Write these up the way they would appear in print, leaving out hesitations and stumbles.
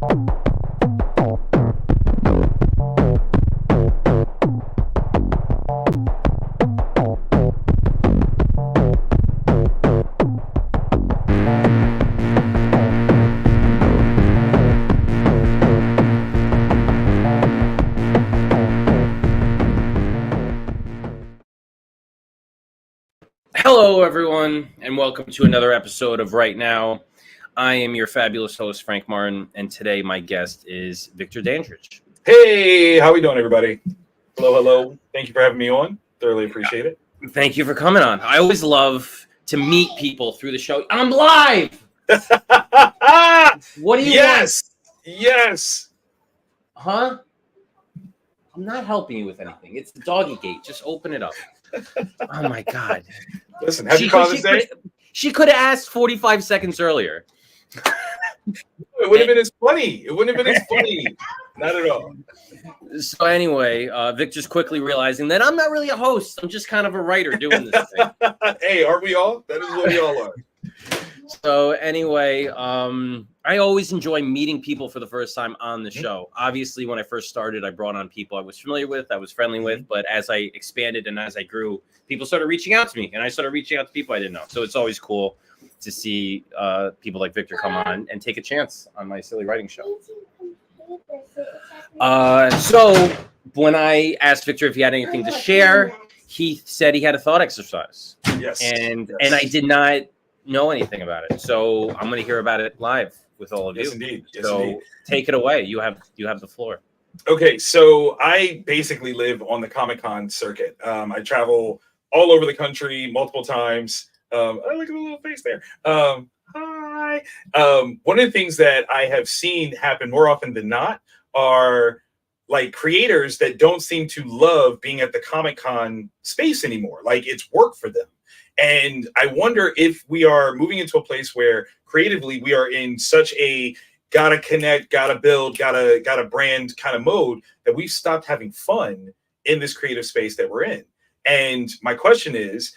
Hello, everyone, and welcome to another episode of Right Now. I am your fabulous host, Frank Martin, and today my guest is Victor Dandridge. Hey, how we doing, everybody? Hello. Thank you for having me on. Thoroughly appreciate it. Thank you for coming on. I always love to meet people through the show. I'm live! What do you want? Yes. Huh? I'm not helping you with anything. It's the doggy gate. Just open it up. Oh, my God. Listen, have you called this day? She could have asked 45 seconds earlier. It would have been as funny. Not at all. So anyway, Victor's quickly realizing that I'm not really a host. I'm just kind of a writer doing this thing. Hey, aren't we all? That is what we all are. So anyway, I always enjoy meeting people for the first time on the show. Obviously, when I first started, I brought on people I was familiar with, I was friendly with. But as I expanded and as I grew, people started reaching out to me, and I started reaching out to people I didn't know. So it's always cool to see people like Victor come on and take a chance on my silly writing show. So when I asked Victor if he had anything to share, he said he had a thought exercise. Yes. And I did not know anything about it. So I'm going to hear about it live with all of you. Yes, indeed. Take it away. You have the floor. Okay, so I basically live on the Comic-Con circuit. I travel all over the country multiple times. Oh, look at the little face there. Hi. One of the things that I have seen happen more often than not are like creators that don't seem to love being at the Comic-Con space anymore. Like it's work for them. And I wonder if we are moving into a place where creatively we are in such a gotta connect, gotta build, gotta brand kind of mode that we've stopped having fun in this creative space that we're in. And my question is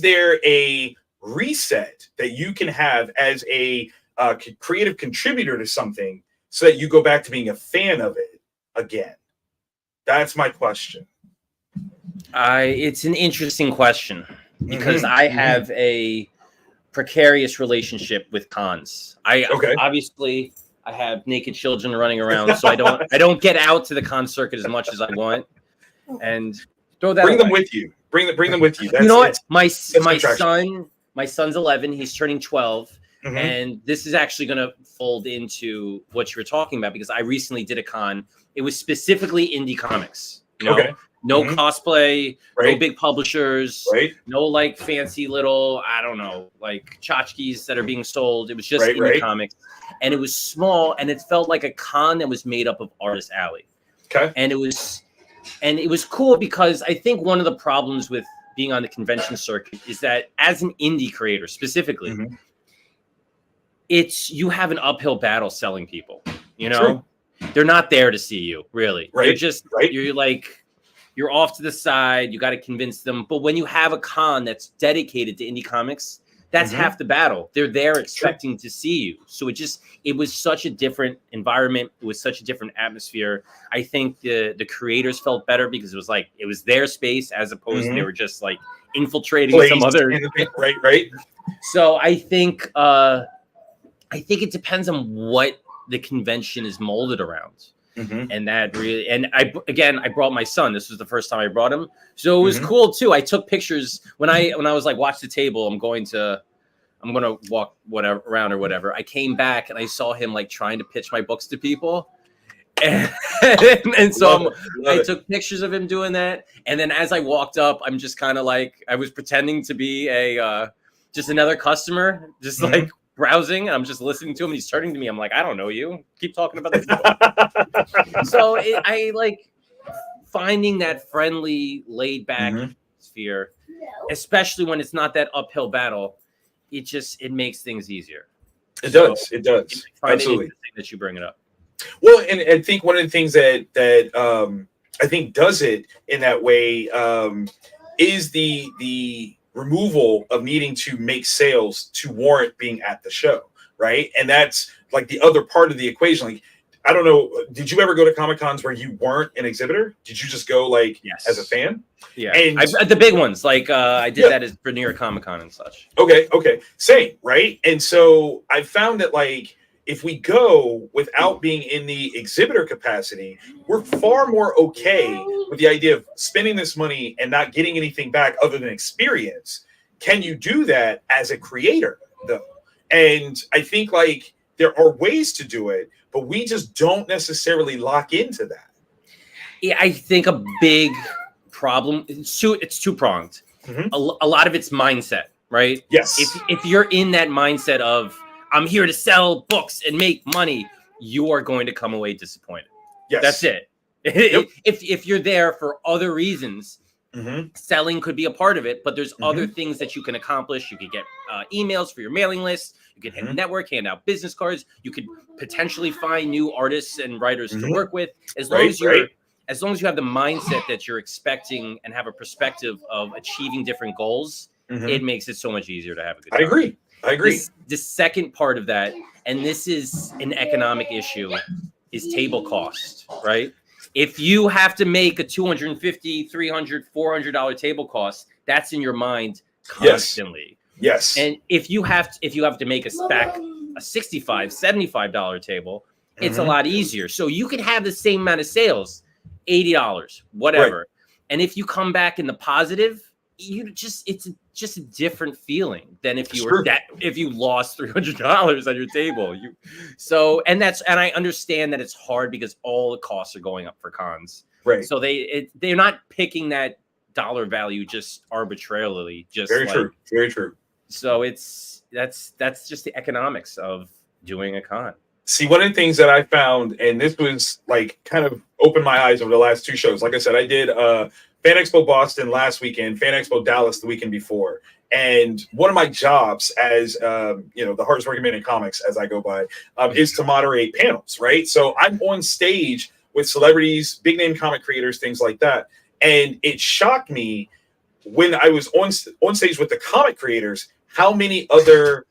there a reset that you can have as a creative contributor to something so that you go back to being a fan of it again? That's my question. It's an interesting question because I have a precarious relationship with cons. Obviously I have naked children running around, so I don't get out to the con circuit as much as I want. And throw that bring away. them with you. Bring them with you. You know what? My son's 11. He's turning 12. Mm-hmm. And this is actually going to fold into what you were talking about because I recently did a con. It was specifically indie comics. You know? Okay. No cosplay, no big publishers, no like fancy little, I don't know, like tchotchkes that are being sold. It was just indie comics. And it was small and it felt like a con that was made up of Artist Alley. Okay. And it was cool because I think one of the problems with being on the convention circuit is that as an indie creator specifically, you have an uphill battle selling people, you know? Sure. They're not there to see you, really. Right. You're off to the side. You got to convince them. But when you have a con that's dedicated to indie comics, that's half the battle. They're there expecting to see you. So it was such a different environment. It was such a different atmosphere. I think the creators felt better because it was their space as opposed to they were just like infiltrating some other. Right. So I think it depends on what the convention is molded around. And that really, and I brought my son. This was the first time I brought him, so it was cool too. I took pictures when I was like, watch the table. I'm gonna walk around or whatever. I came back and I saw him like trying to pitch my books to people, and so I took pictures of him doing that. And then as I walked up, I'm just kind of like I was pretending to be just another customer, just like browsing. I'm just listening to him. And he's turning to me. I'm like, I don't know you. Keep talking about this. So I like finding that friendly, laid back atmosphere, especially when it's not that uphill battle. It makes things easier. It does. Absolutely. That you bring it up. Well, and I think one of the things that I think does it in that way is the removal of needing to make sales to warrant being at the show, right? And that's like the other part of the equation. Like I don't know. Did you ever go to Comic Cons where you weren't an exhibitor? Did you just go like as a fan? Yeah, and the big ones like I did that as for New York Comic Con and such. Okay, same, right? And so I found that like if we go without being in the exhibitor capacity, we're far more okay with the idea of spending this money and not getting anything back other than experience. Can you do that as a creator though? And I think like there are ways to do it, but we just don't necessarily lock into that. Yeah, I think a big problem, it's two-pronged. A lot of it's mindset, right? Yes. If you're in that mindset of I'm here to sell books and make money, you are going to come away disappointed. Yes. That's it. Yep. If you're there for other reasons, selling could be a part of it, but there's other things that you can accomplish. You could get emails for your mailing list. You could network, hand out business cards. You could potentially find new artists and writers to work with. As long as you have the mindset that you're expecting and have a perspective of achieving different goals, it makes it so much easier to have a good time. I agree. The second part of that, and this is an economic issue, is table cost, right? If you have to make a $250, $300, $400 table cost, that's in your mind constantly. Yes. And if you have to make a $65, $75 table, it's a lot easier. So you could have the same amount of sales, $80, whatever. Right. And if you come back in the positive, it's just a different feeling than if you lost $300 on your table. And I understand that it's hard because all the costs are going up for cons. Right. So they're not picking that dollar value just arbitrarily. Very true. So that's just the economics of doing a con. See, one of the things that I found, and this was like kind of opened my eyes over the last two shows. Like I said, I did Fan Expo Boston last weekend, Fan Expo Dallas the weekend before. And one of my jobs as, the hardest working man in comics, as I go by, is to moderate panels, right? So I'm on stage with celebrities, big name comic creators, things like that. And it shocked me when I was on stage with the comic creators, how many other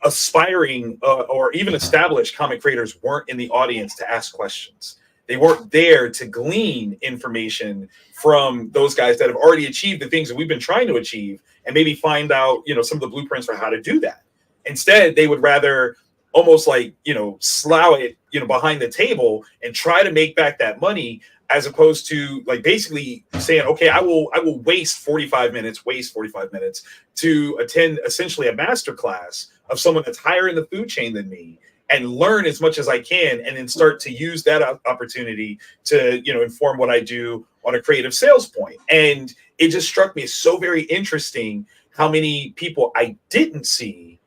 aspiring or even established comic creators weren't in the audience to ask questions. They weren't there to glean information from those guys that have already achieved the things that we've been trying to achieve and maybe find out, some of the blueprints for how to do that. Instead, they would rather almost like, slough it, behind the table and try to make back that money, as opposed to like basically saying, okay, I will waste 45 minutes to attend essentially a master class of someone that's higher in the food chain than me and learn as much as I can, and then start to use that opportunity to, inform what I do on a creative sales point. And it just struck me as so very interesting how many people I didn't see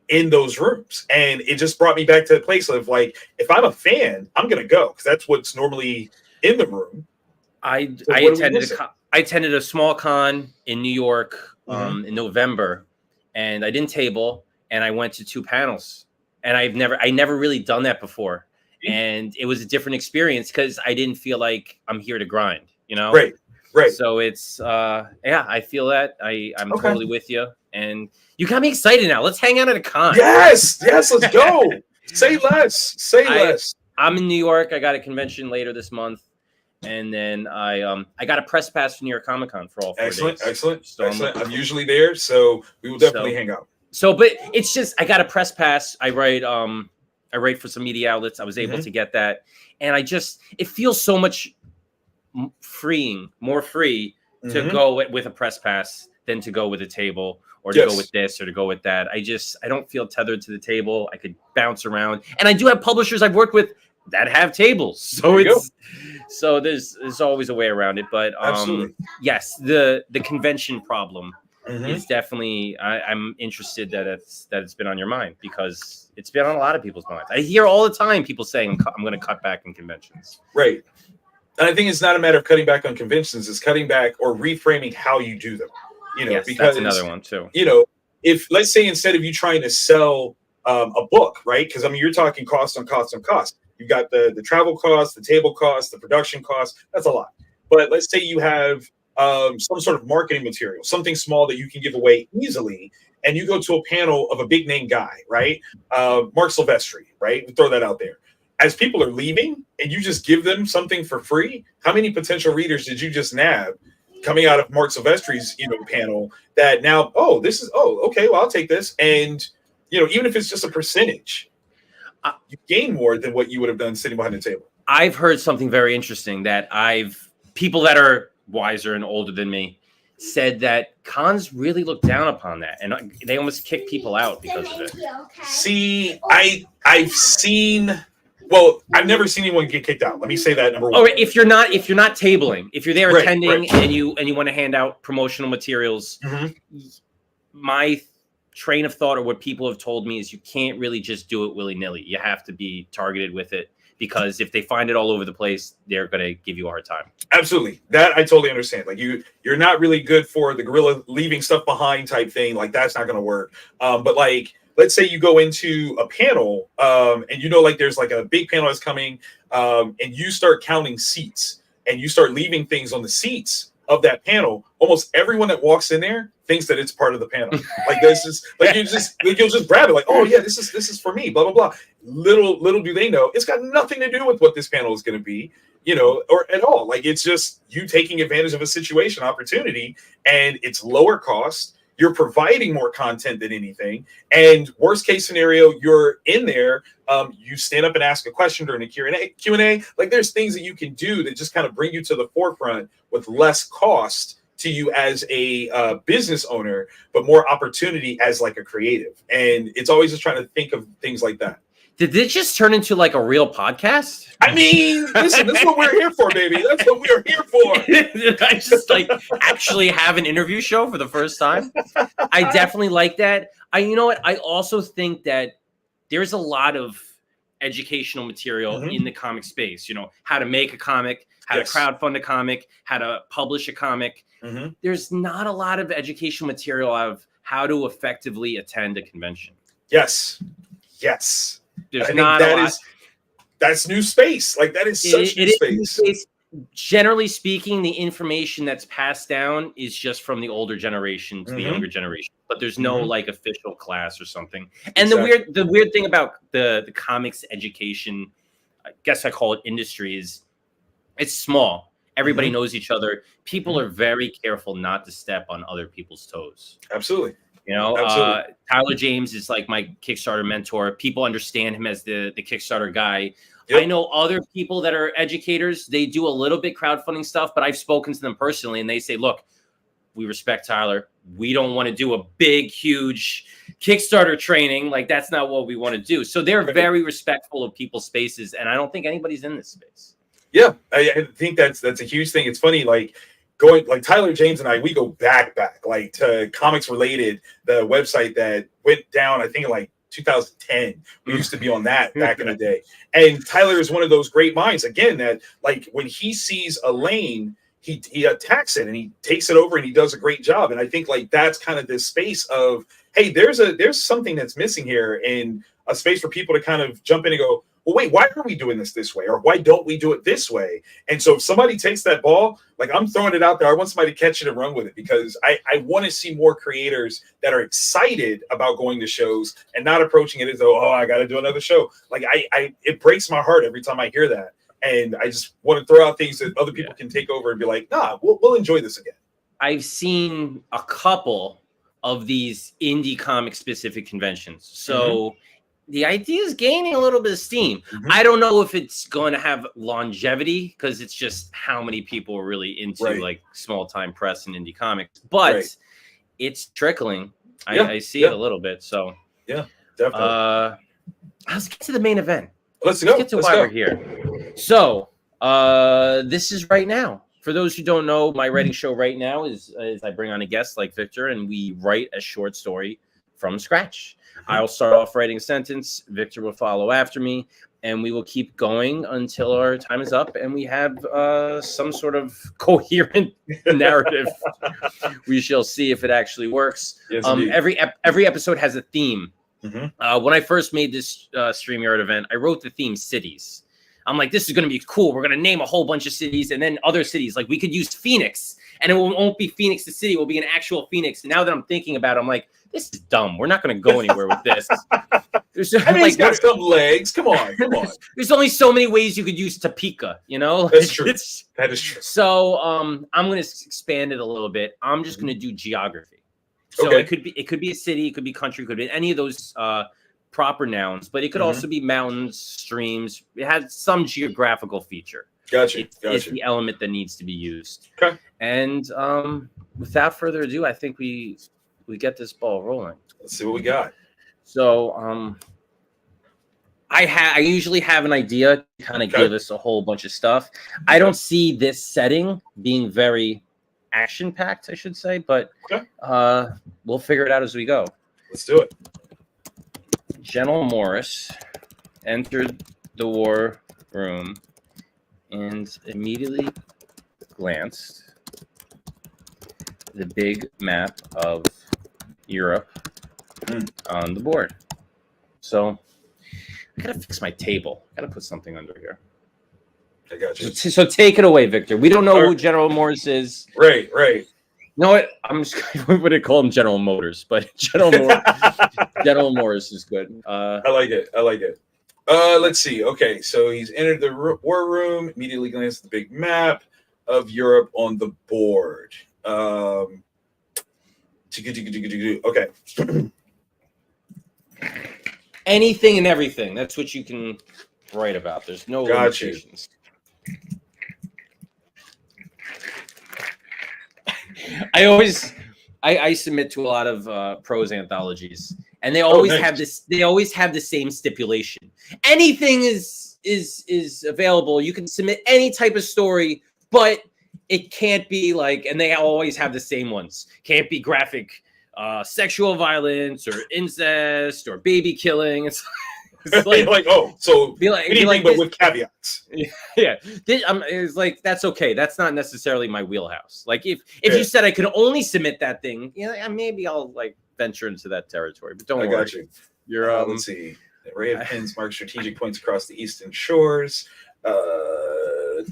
in those rooms. And it just brought me back to the place of like, if I'm a fan, I'm going to go because that's what's normally in the room. I attended a small con in New York in November, and I didn't table, and I went to 2 panels, and I never really done that before. And it was a different experience because I didn't feel like I'm here to grind, Right. So it's, I feel that I'm totally with you, and you got me excited now. Let's hang out at a con. Yes, let's go. Say less. I'm in New York. I got a convention later this month. And then I got a press pass for New York Comic Con for all 4 days. Excellent. I'm usually there, so we will definitely hang out. But it's just I got a press pass. I write for some media outlets. I was able to get that, and it feels so much more free to go with a press pass than to go with a table or to go with this or to go with that. I don't feel tethered to the table. I could bounce around, and I do have publishers I've worked with that have tables, so there's always a way around it. But yes, the convention problem is definitely I'm interested that it's been on your mind, because it's been on a lot of people's minds. I hear all the time people saying I'm going to cut back in conventions. Right. And I think it's not a matter of cutting back on conventions, it's cutting back or reframing how you do them. Because that's another one too. If let's say instead of you trying to sell a book, right? Because you're talking cost on cost on cost. You've got the travel costs, the table costs, the production costs. That's a lot. But let's say you have some sort of marketing material, something small that you can give away easily, and you go to a panel of a big name guy, right? Mark Silvestri, right? We throw that out there. as people are leaving and you just give them something for free, how many potential readers did you just nab coming out of Mark Silvestri's, panel that now, okay, well, I'll take this. And, even if it's just a percentage, you gain more than what you would have done sitting behind the table. I've heard something very interesting that people that are wiser and older than me said that cons really look down upon that, and they almost kick people out because of it. See, I've seen. Well, I've never seen anyone get kicked out. Let me say that, number one. Oh, if you're not tabling, if you're there Right, attending right. and you want to hand out promotional materials, my train of thought or what people have told me is you can't really just do it willy-nilly. You have to be targeted with it, because if they find it all over the place, they're going to give you a hard time. Absolutely. That I totally understand. Like you're not really good for the gorilla leaving stuff behind type thing. Like that's not going to work. But like, let's say you go into a panel and like there's like a big panel that's coming and you start counting seats and you start leaving things on the seats of that panel. Almost everyone that walks in there thinks that it's part of the panel. Like this is like you'll just grab it like, oh yeah, this is for me, blah blah blah. Little do they know it's got nothing to do with what this panel is going to be, or at all. Like it's just you taking advantage of a situation opportunity, and it's lower cost. You're providing more content than anything. And worst case scenario, you're in there. You stand up and ask a question during a Q&A. Like there's things that you can do that just kind of bring you to the forefront with less cost to you as a business owner, but more opportunity as like a creative. And it's always just trying to think of things like that. Did this just turn into like a real podcast? I mean, listen, this is what we're here for, baby. That's what we're here for. I just like actually have an interview show for the first time. I definitely like that. You know what? I also think that there's a lot of educational material in the comic space. How to make a comic, how to crowdfund a comic, how to publish a comic. There's not a lot of educational material of how to effectively attend a convention. Yes. There's not a lot. That's new space. Like that is such new space. Generally speaking, the information that's passed down is just from the older generation to the younger generation, but there's no like official class or something. And the weird thing about the comics education, I guess I call it industry, is it's small. Everybody knows each other. People are very careful not to step on other people's toes. Absolutely. Tyler James is like my Kickstarter mentor. People understand him as the Kickstarter guy. Yep. I know other people that are educators. They do a little bit crowdfunding stuff, but I've spoken to them personally and they say, look, we respect Tyler. We don't want to do a big, huge Kickstarter training. Like that's not what we want to do. So they're very respectful of people's spaces. And I don't think anybody's in this space. Yeah, I think that's a huge thing. It's funny, like Tyler James and I, we go back like to Comics Related, the website that went down, I think in like 2010. We used to be on that back in the day. And Tyler is one of those great minds, again, that like when he sees a lane, he attacks it and he takes it over and he does a great job. And I think like that's kind of this space of, hey, there's something that's missing here, and a space for people to kind of jump in and go, well, wait, why are we doing this way? Or why don't we do it this way? And so if somebody takes that ball, like I'm throwing it out there, I want somebody to catch it and run with it, because I want to see more creators that are excited about going to shows and not approaching it as though, oh, I got to do another show. Like it breaks my heart every time I hear that. And I just want to throw out things that other people can take over and be like, nah, we'll enjoy this again. I've seen a couple of these indie comic specific conventions. So the idea is gaining a little bit of steam. I don't know if it's going to have longevity, because it's just how many people are really into like small time press and indie comics, but it's trickling. I see it a little bit. So yeah, definitely. Let's get to the main event. Let's get to why we're here. So this is Right Now. For those who don't know, my writing show Right Now is I bring on a guest like Victor, and we write a short story from scratch. I'll start off writing a sentence. Victor will follow after me, and we will keep going until our time is up and we have some sort of coherent narrative. We shall see if it actually works. Yes, every episode has a theme. When I first made this StreamYard event, I wrote the theme cities. I'm like, this is going to be cool. We're going to name a whole bunch of cities, and then other cities. Like we could use Phoenix and it won't be Phoenix the city. It will be an actual Phoenix. And now that I'm thinking about it, I'm like, this is dumb. We're not going to go anywhere with this. I mean, he's got some legs. Come on. There's only so many ways you could use Topeka, you know? That's true. That is true. So I'm going to expand it a little bit. I'm just going to do geography. So it could be a city, it could be country, it could be any of those proper nouns, but it could also be mountains, streams. It has some geographical feature. Gotcha. It's the element that needs to be used. Okay. And without further ado, I think we get this ball rolling. Let's see what we got. So I usually have an idea to kind of give us a whole bunch of stuff. I don't see this setting being very action-packed, I should say, but we'll figure it out as we go. Let's do it. General Morris entered the war room and immediately glanced the big map of Europe on the board. So I gotta fix my table. I gotta put something under here. I got you. So take it away, Victor. We don't know who General Morris is. Right. You know what? I'm just going to call him General Motors, but General Morris is good. I like it. Let's see. Okay, so he's entered the war room, immediately glanced at the big map of Europe on the board. Okay. Anything and everything. That's what you can write about. There's no limitations. I submit to a lot of prose anthologies, and they always have this. They always have the same stipulation. Anything is available. You can submit any type of story, but it can't be like. And they always have the same ones. Can't be graphic, sexual violence or incest or baby killing. It's like so be like anything but with caveats. Yeah, it's like that's okay. That's not necessarily my wheelhouse. Like if you said I could only submit that thing, maybe I'll like venture into that territory. But don't worry. Got you. You're let's see. The array of pins mark strategic points across the eastern shores. I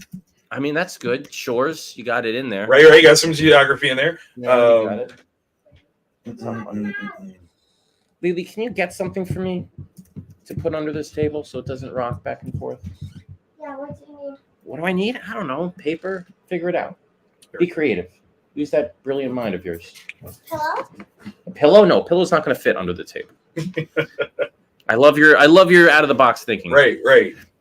mean that's good. Shores, you got it in there. Right. You got some geography in there. Yeah, you got it. Lily, can you get something for me to put under this table so it doesn't rock back and forth? Yeah, what do you need? What do I need? I don't know. Paper. Figure it out. Be creative. Use that brilliant mind of yours. Hello? A pillow? No, pillow's not going to fit under the table. I love your out of the box thinking. Right.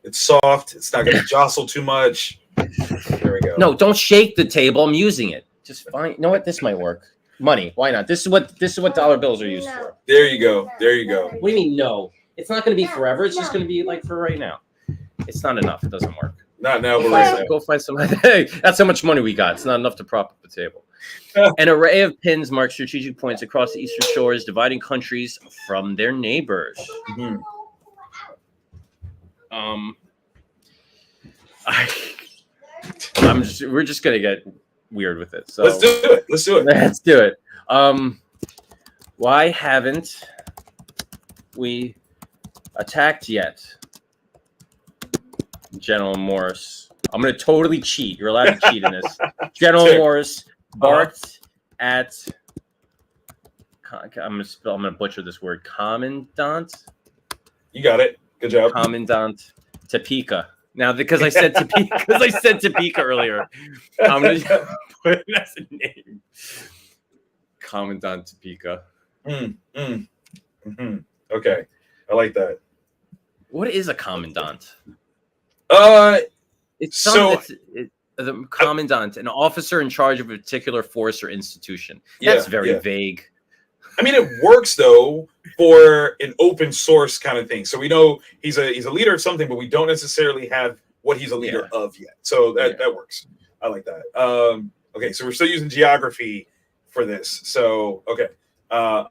It's soft. It's not going to jostle too much. There we go. No, don't shake the table. I'm using it. Just fine. You know what? This might work. Money. Why not? This is what dollar bills are used for. There you go. What do you mean no? It's not going to be forever. It's just going to be like for right now. It's not enough. It doesn't work. Not now, but right now. Go find some. Hey, that's how much money we got. It's not enough to prop up the table. An array of pins mark strategic points across the eastern shores, dividing countries from their neighbors. Mm-hmm. We're just gonna get weird with it. So let's do it. Let's do it. Why haven't we attacked yet? General Morris. I'm going to totally cheat. You're allowed to cheat in this. General Morris barked at... I'm going to butcher this word. Commandant? You got it. Good job. Commandant Topeka. Now, because I said Topeka earlier, I'm going to put it as a name. Commandant Topeka. Mm-hmm. Okay. I like that. What is a commandant? It's the commandant, an officer in charge of a particular force or institution. That's very vague. I mean, it works though for an open source kind of thing. So we know he's a leader of something, but we don't necessarily have what he's a leader of yet. So that works. I like that. Okay, so we're still using geography for this. So okay, I'm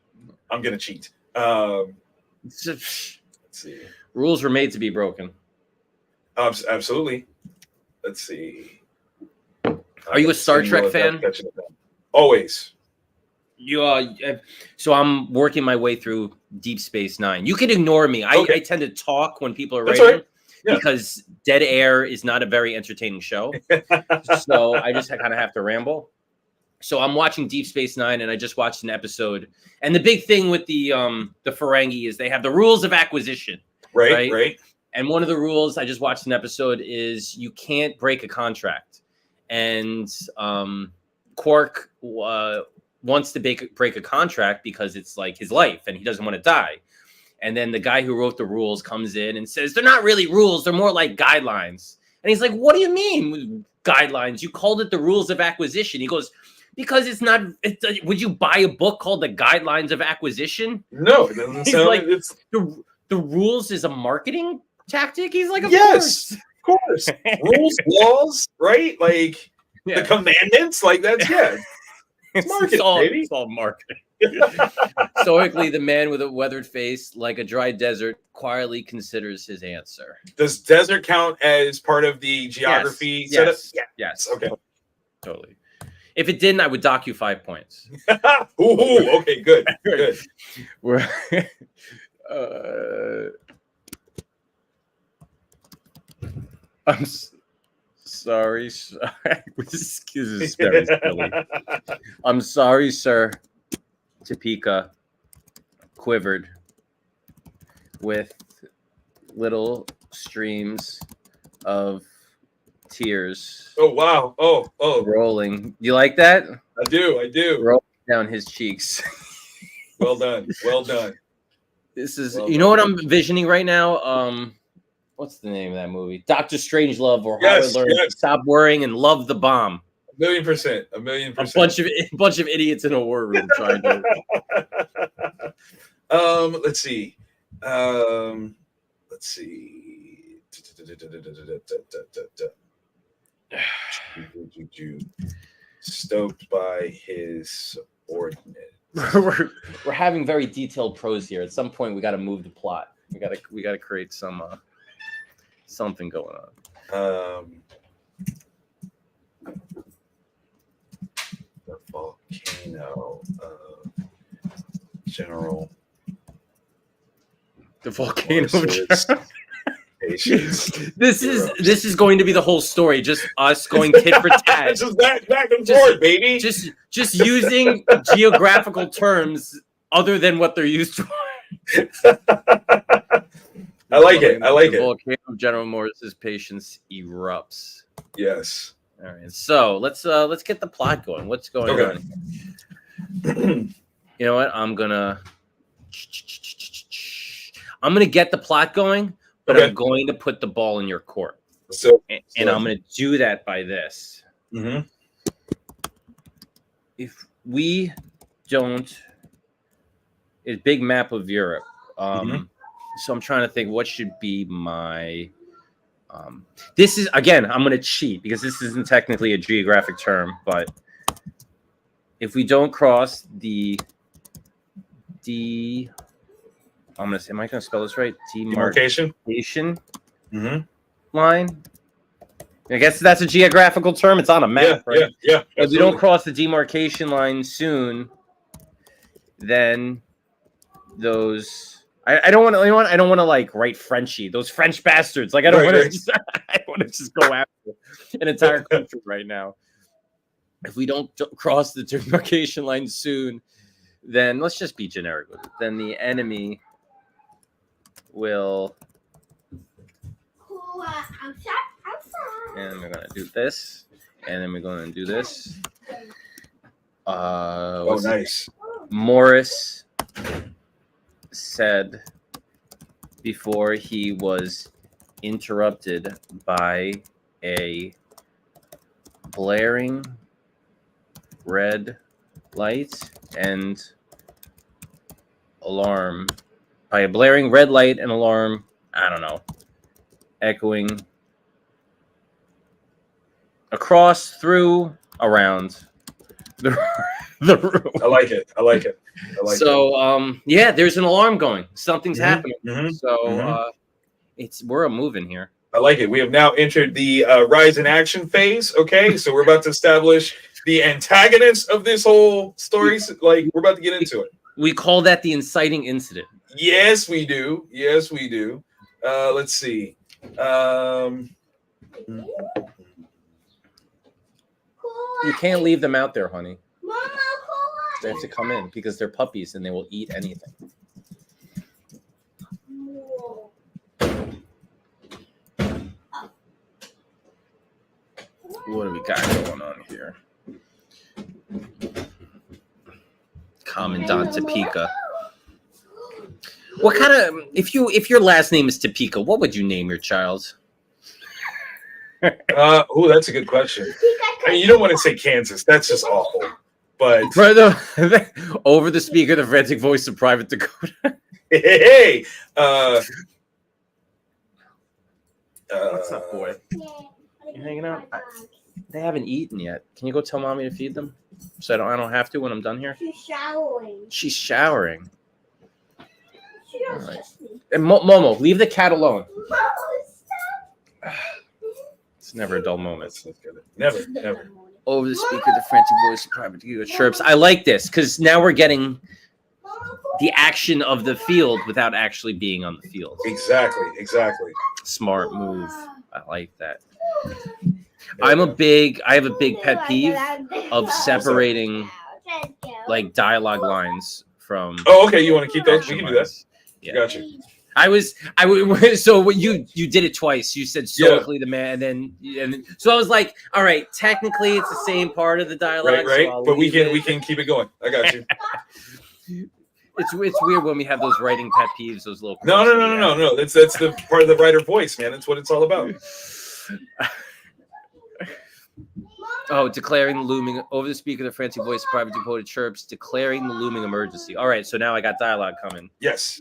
gonna cheat. Let's see. Rules were made to be broken. Absolutely. Let's see. Are you a Star Trek fan? Always. So I'm working my way through Deep Space Nine. You can ignore me. I tend to talk when people are writing because Dead Air is not a very entertaining show. So I just kind of have to ramble. So I'm watching Deep Space Nine, and I just watched an episode. And the big thing with the Ferengi is they have the rules of acquisition. Right. And one of the rules, I just watched an episode, is you can't break a contract. And Quark wants to break a contract because it's like his life, and he doesn't want to die. And then the guy who wrote the rules comes in and says, they're not really rules, they're more like guidelines. And he's like, what do you mean guidelines? You called it the rules of acquisition. He goes, because it's not. Would you buy a book called The Guidelines of Acquisition? No, it doesn't He's sound like, it's the rules is a marketing tactic. He's like, yes, of course. Rules, laws, right? Like Yeah. the commandments, like that's It's marketing, all, baby. it's all marketing. Stoically, the man with a weathered face, like a dry desert, quietly considers his answer. Does desert count as part of the geography setup? Yes. Okay. Totally. If it didn't, I would dock you 5 points. Ooh, okay, good. Good. We're I'm sorry. This is very silly. I'm sorry, sir. Topeka quivered with little streams of tears Oh wow. Oh, rolling. You like that? I do. Rolling down his cheeks. Well done. Well done. This is, Well you know what I'm envisioning right now? What's the name of that movie? Doctor Strangelove, or How I Learned to Stop Worrying and Love the Bomb. 1,000,000%. A bunch of idiots in a war room trying to. Let's see. Stoked by his ordinance. We're having very detailed prose here. At some point, we got to move the plot. We got to create some something going on. The volcano of General. The volcano of Morris's General. patience. This is going to be the whole story. Just us going tit for tat. Just back and forth, baby. Just using geographical terms other than what they're used for. I like it. The volcano of General Morris's patience erupts. Yes. All right. So let's get the plot going. What's going on? You know what? I'm gonna get the plot going, but I'm going to put the ball in your court. So and I'm going to do that by this. Mm-hmm. If we don't, it's a big map of Europe. So I'm trying to think what should be my. This is, again, I'm going to cheat because this isn't technically a geographic term, but if we don't cross the I'm going to say, am I going to spell this right? Demarcation line. I guess that's a geographical term. It's on a map, right? Yeah. If we don't cross the demarcation line soon, then those. I don't want to. You know what? I don't want to like write Frenchy. Those French bastards. Like I don't want to. I want to just go after an entire country right now. If we don't cross the demarcation line soon, then let's just be generic with it. Then the enemy will. And we're gonna do this, and then we're gonna do this. Nice. Morris said before he was interrupted by a blaring red light and alarm. By a blaring red light and alarm, I don't know, echoing across, through, around the room. I like it. Yeah, there's an alarm going. Something's happening. Mm-hmm. So we're moving here. I like it. We have now entered the rise in action phase. Okay, so we're about to establish the antagonist of this whole story. Like we're about to get into it. We call that the inciting incident. Yes, we do. Let's see. You can't leave them out there, honey. They have to come in because they're puppies and they will eat anything. What do we got going on here? Commandant Topeka. What kind of if your last name is Topeka, what would you name your child? Oh, that's a good question. I mean, you don't want to say Kansas. That's just awful. But Over the speaker, the frantic voice of Private Dakota. hey, What's up, boy? You hanging out? They haven't eaten yet. Can you go tell mommy to feed them? So I don't have to when I'm done here. She's showering. She's showering. She don't All right. trust me. And Momo, leave the cat alone. Mama, stop. It's never a dull moment. never, never. Over the speaker, the frantic voice of Private Dakota chirps. I like this because now we're getting the action of the field without actually being on the field. Exactly. Smart move. I like that. I have a big pet peeve of separating like dialogue lines from. Oh, okay. You want to keep that? We can do that. Yeah. Gotcha. So what you did it twice. You said stoically the man, and then so I was like, all right, technically it's the same part of the dialogue, Right. so But we can keep it going. I got you. It's weird when we have those writing pet peeves, those little. No. That's the part of the writer voice, man. That's what it's all about. Oh, declaring the looming over the speaker, the frantic voice of Private Dakota chirps, declaring the looming emergency. All right, so now I got dialogue coming. Yes.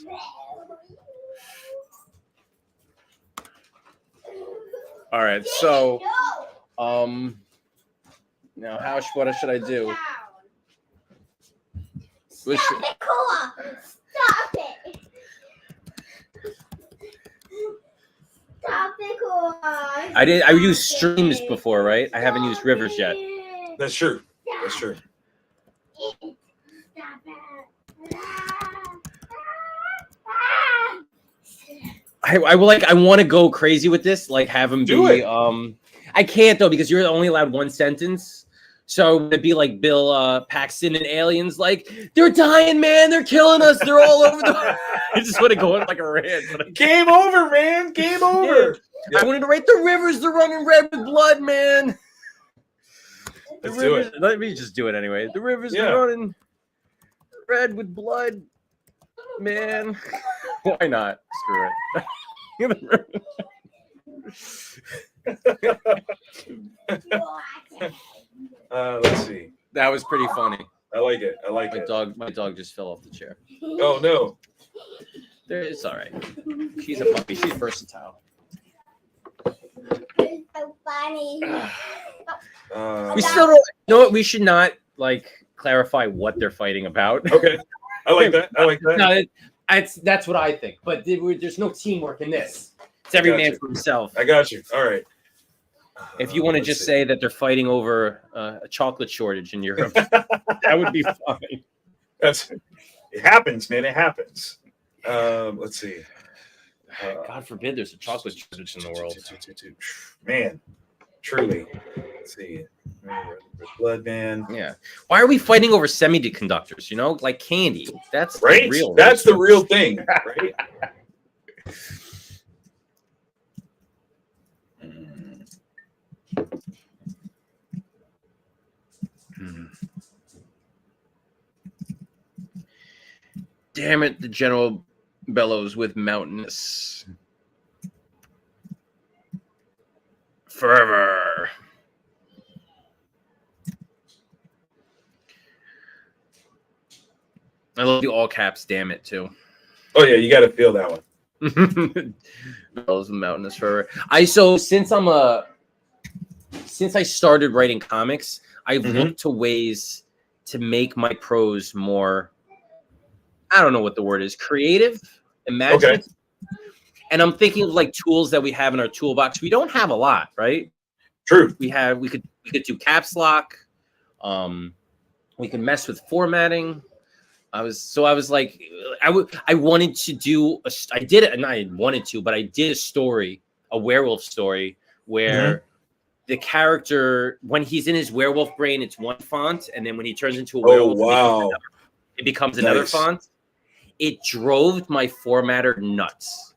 All right, so now what should I do? Stop it, Koa. Stop it. Stop it, Koa. I used streams before, right? I haven't used rivers yet. That's true. Stop it. I want to go crazy with this, like have him Do be it. I can't though because you're only allowed one sentence. So it'd be like Bill Paxton and aliens, like they're dying, man, they're killing us, they're all over the. I just want to go on like a rant. Game over, man. Game over. Yeah. I wanted to write the rivers, they're running red with blood, man. Let's do it. Let me just do it anyway. The rivers are running red with blood, man. Why not? Screw it. Let's see. That was pretty funny. I like it. My dog just fell off the chair. Oh no. It's all right. She's a puppy. She's versatile. It's so funny. We still don't know what we should not like clarify what they're fighting about. Okay. I like that. No, that's what I think. But there's no teamwork in this. It's every man for himself. I got you. All right. If you want to just say that they're fighting over a chocolate shortage in Europe, that would be fine. It happens, man. It happens. Let's see. God forbid there's a chocolate shortage in the world. Man, truly. Let's see. Blood, man. Yeah. Why are we fighting over semiconductors? You know, like candy. That's right. Real. That's the real thing. Right. Damn it, the general bellows with mountainous fervor. I love the all caps, damn it, too. Oh, yeah, you got to feel that one. Bellows with mountainous fervor. Since I started writing comics, I've looked to ways to make my prose more, I don't know what the word is, creative, imaginative. Okay. And I'm thinking of like tools that we have in our toolbox. We don't have a lot, right? True. We could do caps lock. We can mess with formatting. I wanted to do I did it, and I wanted to, but I did a story, a werewolf story, where the character, when he's in his werewolf brain, it's one font, and then when he turns into a Oh werewolf, wow. it becomes another Nice. font. It drove my formatter nuts.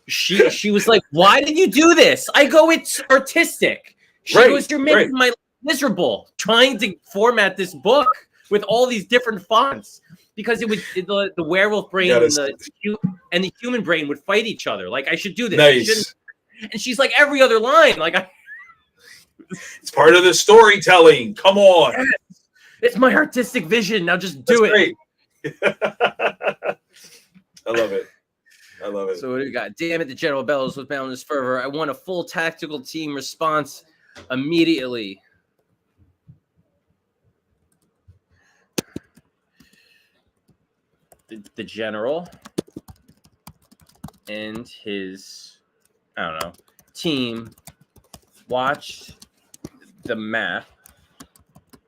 She was like, "Why did you do this?" I go, "It's artistic." She Right, goes, "You're making right. my life miserable trying to format this book with all these different fonts." Because it was the werewolf brain Yeah, and the human brain would fight each other. Like, I should do this. I shouldn't. Nice. And she's like, every other line. Like, It's part of the storytelling. Come on. it's my artistic vision. Now just do That's it. great. I love it. I love it. So what do we got? Damn it, the General bellows with boundless fervor. I want a full tactical team response immediately. The General and his, I don't know, team watched the map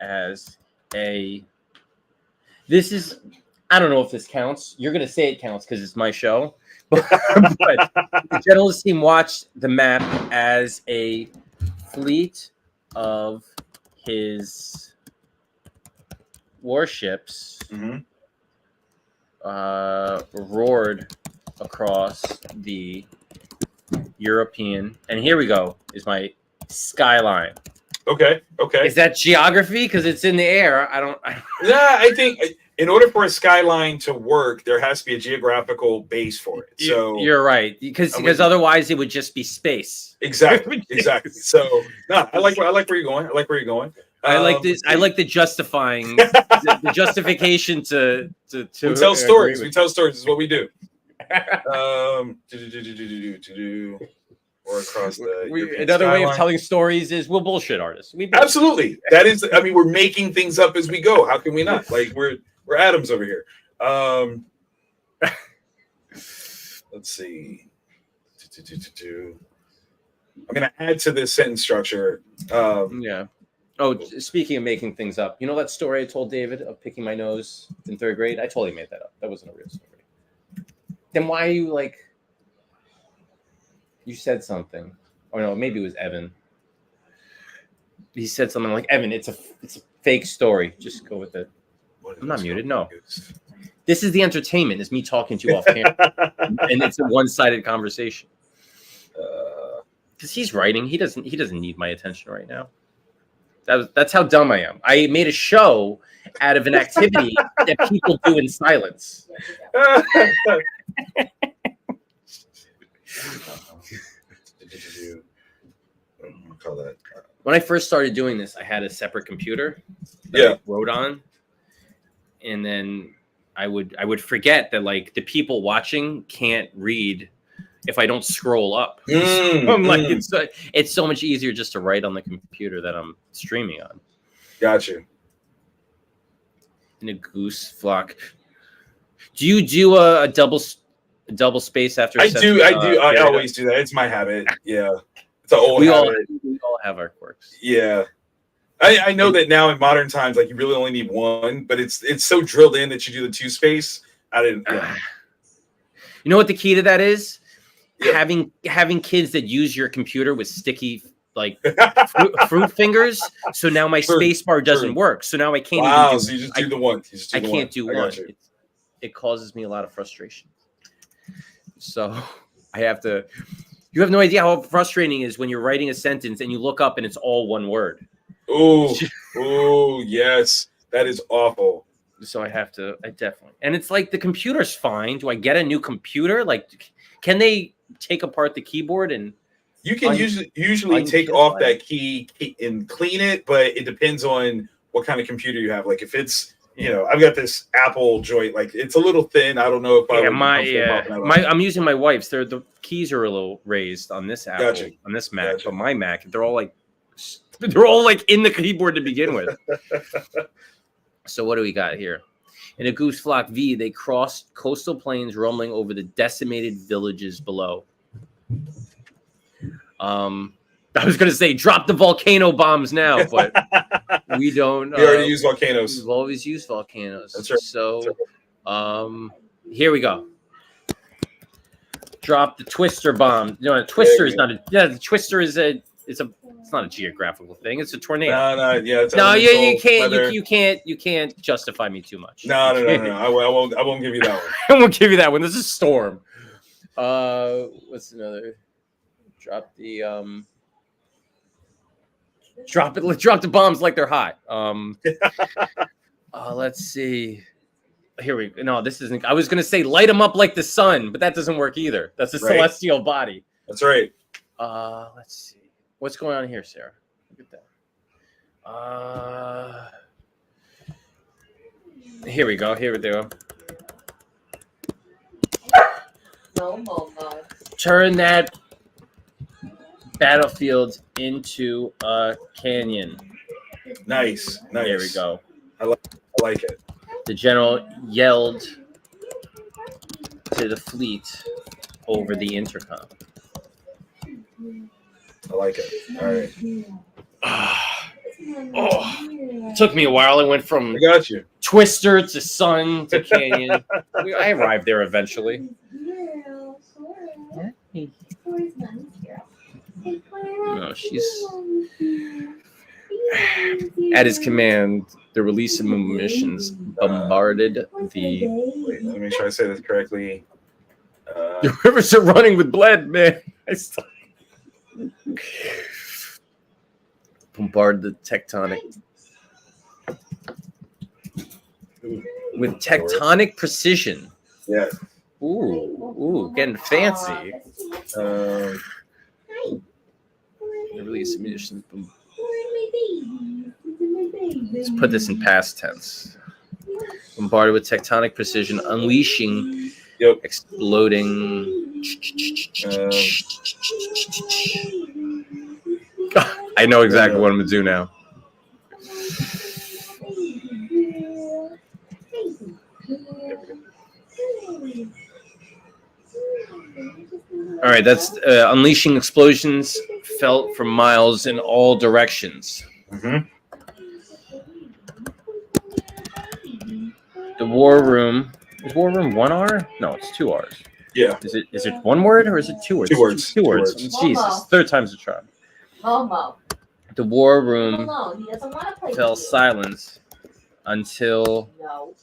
as a, this is, I don't know if this counts. You're going to say it counts because it's my show. But the General's team watched the map as a fleet of his warships roared across the European, and here we go, is my skyline. Okay. Is that geography? Because it's in the air. I don't. Yeah, I think in order for a skyline to work, there has to be a geographical base for it. So you're right, because otherwise it would just be space. Exactly. So no, I like where you're going. I like where you're going. I like this. I like the justifying, the justification to we tell stories. We tell stories. This is what we do. Or across the another way of telling stories is we'll bullshit artists. Absolutely. That is, I mean, we're making things up as we go. How can we not? Like we're atoms over here. Let's see. I'm gonna add to this sentence structure. Yeah. Oh, speaking of making things up, you know that story I told David of picking my nose in 3rd grade? I totally made that up. That wasn't a real story. Then why are you like? You said something. Oh no, maybe it was Evan. He said something like, "Evan, it's a fake story. Just go with it." I'm not muted. No. This is the entertainment. It's me talking to you off camera, and it's a one-sided conversation. Because he's writing, he doesn't need my attention right now. That's how dumb I am. I made a show out of an activity that people do in silence. When I first started doing this, I had a separate computer that I wrote on, and then I would forget that like the people watching can't read if I don't scroll up. I'm like, it's so much easier just to write on the computer that I'm streaming on. Gotcha. In a goose flock. Do you do a double space after? I do. I always do that. It's my habit. Yeah. It's an old habit. We all have our quirks. Yeah. I know that now in modern times, like you really only need one, but it's so drilled in that you do the 2 space. I didn't. Yeah. You know what the key to that is? Yeah. Having kids that use your computer with sticky like fruit fingers. So now my space bar doesn't work. So now I can't even do. So you just do the one. I can't do one. It causes me a lot of frustration. So I have to. You have no idea how frustrating it is when you're writing a sentence and you look up and it's all one word. Oh, yes. That is awful. So I definitely. And it's like the computer's fine. Do I get a new computer? Like, can they take apart the keyboard and you can usually take off that key and clean it, but it depends on what kind of computer you have. Like if it's, I've got this Apple joint, like it's a little thin. I don't know if I'm using my wife's. The keys are a little raised on this Apple, on this Mac, but my Mac, they're all like in the keyboard to begin with. So what do we got here? In a Goose Flock V, they crossed coastal plains rumbling over the decimated villages below. I was going to say drop the volcano bombs now, but we don't. We already use volcanoes. We've always used volcanoes. That's right. So here we go. Drop the twister bomb. No, a twister is not a. Yeah, the twister is a It's not a geographical thing. It's a tornado. No, yeah. It's No, you weather. you can't justify me too much. No. I won't give you that one. I won't give you that one. This is storm. What's another? Drop the drop the bombs like they're hot. Let's see. Here we go. No, this isn't. I was gonna say light them up like the sun, but that doesn't work either. That's a celestial body. That's right. Let's see. What's going on here, Sarah? Look at that. Here we go. Here we go. No, Mama. Turn that battlefield into a canyon. Nice. There we go. I like it. The general yelled to the fleet over the intercom. I like it. All right. It took me a while. I went from I got you. Twister to Sun to Canyon. I arrived there eventually. No, she's at his command. The release of munitions bombarded the. Wait, let me make sure I say this correctly. The rivers are running with blood, man. Bombard the tectonic with tectonic precision. Yeah. Ooh, getting fancy. Release of munitions. Let's put this in past tense. Bombarded with tectonic precision, unleashing, exploding. I know exactly what I'm gonna do now. All right, that's unleashing explosions felt for miles in all directions. Mm-hmm. The war room. Is war room 1 R? No, it's 2 R's. Yeah. Is it one word or is it 2 words? 2 words. 2 words. Jesus, third time's a charm. Momo. The war room No, he doesn't want to play. fell with you. silence until No.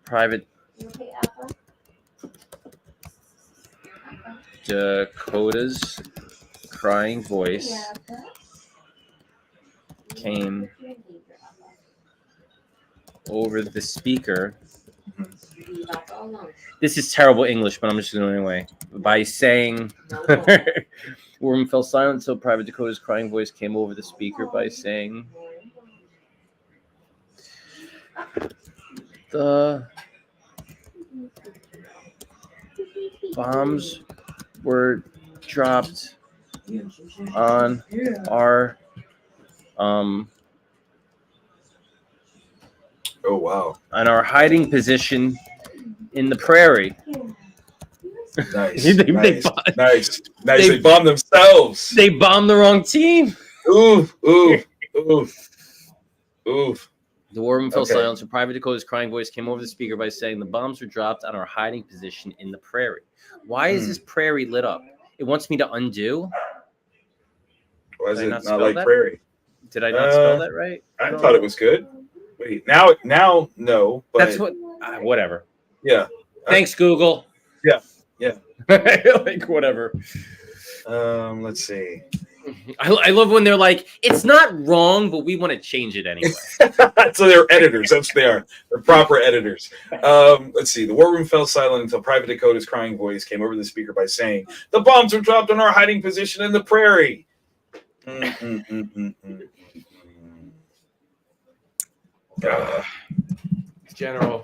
Private You okay, Apple? Dakota's crying voice came over the speaker. This is terrible English, but I'm just doing it anyway. By saying, Worm fell silent until Private Dakota's crying voice came over the speaker by saying, the bombs were dropped on our Oh wow! on our hiding position in the prairie. Nice, They They bombed themselves. They bombed the wrong team. Oof. The war room fell silent, so Private Dakota's crying voice came over the speaker by saying, the bombs were dropped on our hiding position in the prairie. Why is this prairie lit up? It wants me to undo. Why is Did I it not not spell like that? prairie? Did I not spell that right? I thought it was good. Wait, now no. But That's what. Whatever. Yeah. Thanks, Google. Yeah. Like whatever. Let's see. I love when they're like, it's not wrong, but we want to change it anyway. So they're editors. That's what they are. They're proper editors. Let's see. The war room fell silent until Private Dakota's crying voice came over the speaker by saying, the bombs were dropped on our hiding position in the prairie.